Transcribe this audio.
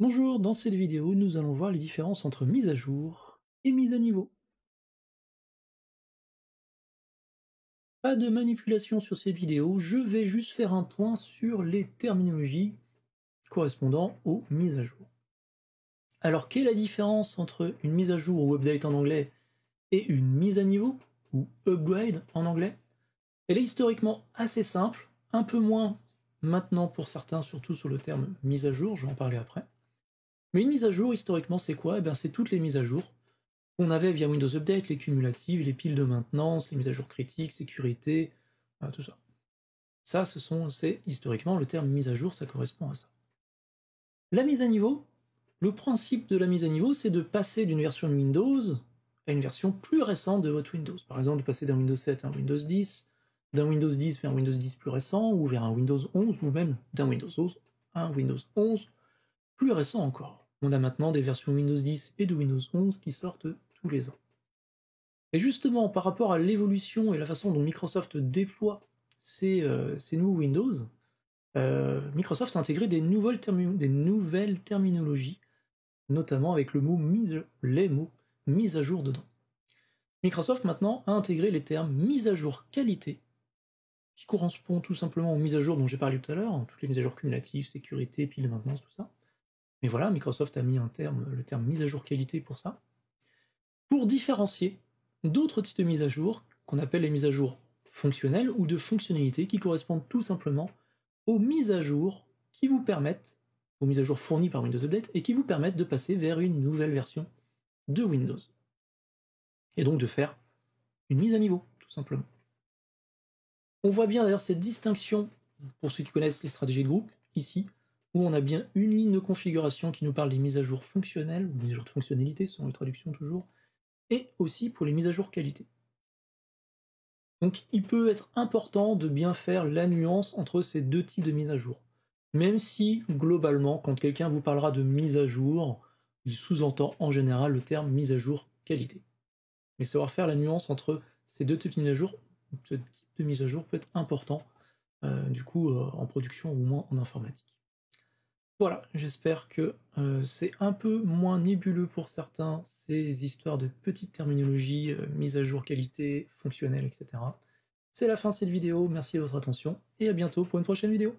Bonjour, dans cette vidéo, nous allons voir les différences entre mise à jour et mise à niveau. Pas de manipulation sur cette vidéo, je vais juste faire un point sur les terminologies correspondant aux mises à jour. Alors, quelle est la différence entre une mise à jour ou update en anglais et une mise à niveau, ou upgrade en anglais? Elle est historiquement assez simple, un peu moins maintenant pour certains, surtout sur le terme mise à jour, je vais en parler après. Mais une mise à jour, historiquement, c'est quoi? Eh bien, c'est toutes les mises à jour qu'on avait via Windows Update, les cumulatives, les piles de maintenance, les mises à jour critiques, sécurité, tout ça. Ça, c'est historiquement le terme mise à jour, ça correspond à ça. La mise à niveau, le principe de la mise à niveau, c'est de passer d'une version de Windows à une version plus récente de votre Windows. Par exemple, de passer d'un Windows 7 à un Windows 10, d'un Windows 10 vers un Windows 10 plus récent, ou vers un Windows 11, ou même d'un Windows 11 à un Windows 11 plus récent encore. On a maintenant des versions Windows 10 et de Windows 11 qui sortent tous les ans. Et justement, par rapport à l'évolution et la façon dont Microsoft déploie ses nouveaux Windows, Microsoft a intégré des nouvelles terminologies, notamment avec les mots mise à jour dedans. Microsoft maintenant a intégré les termes mise à jour qualité, qui correspond tout simplement aux mises à jour dont j'ai parlé tout à l'heure, toutes les mises à jour cumulatives, sécurité, piles de maintenance, tout ça. Mais voilà, Microsoft a mis le terme mise à jour qualité pour ça, pour différencier d'autres types de mises à jour, qu'on appelle les mises à jour fonctionnelles ou de fonctionnalités, qui correspondent tout simplement aux mises à jour qui vous permettent, aux mises à jour fournies par Windows Update, et qui vous permettent de passer vers une nouvelle version de Windows. Et donc de faire une mise à niveau, tout simplement. On voit bien d'ailleurs cette distinction, pour ceux qui connaissent les stratégies de groupe, ici, où on a bien une ligne de configuration qui nous parle des mises à jour fonctionnelles, ou mises à jour de fonctionnalités, selon les traductions toujours, et aussi pour les mises à jour qualité. Donc il peut être important de bien faire la nuance entre ces deux types de mises à jour. Même si, globalement, quand quelqu'un vous parlera de mise à jour, il sous-entend en général le terme mise à jour qualité. Mais savoir faire la nuance entre ces deux types de mises à jour, ce type de mise à jour peut être important, en production ou au moins en informatique. Voilà, j'espère que c'est un peu moins nébuleux pour certains, ces histoires de petites terminologies, mise à jour qualité, fonctionnelle, etc. C'est la fin de cette vidéo, merci de votre attention, et à bientôt pour une prochaine vidéo.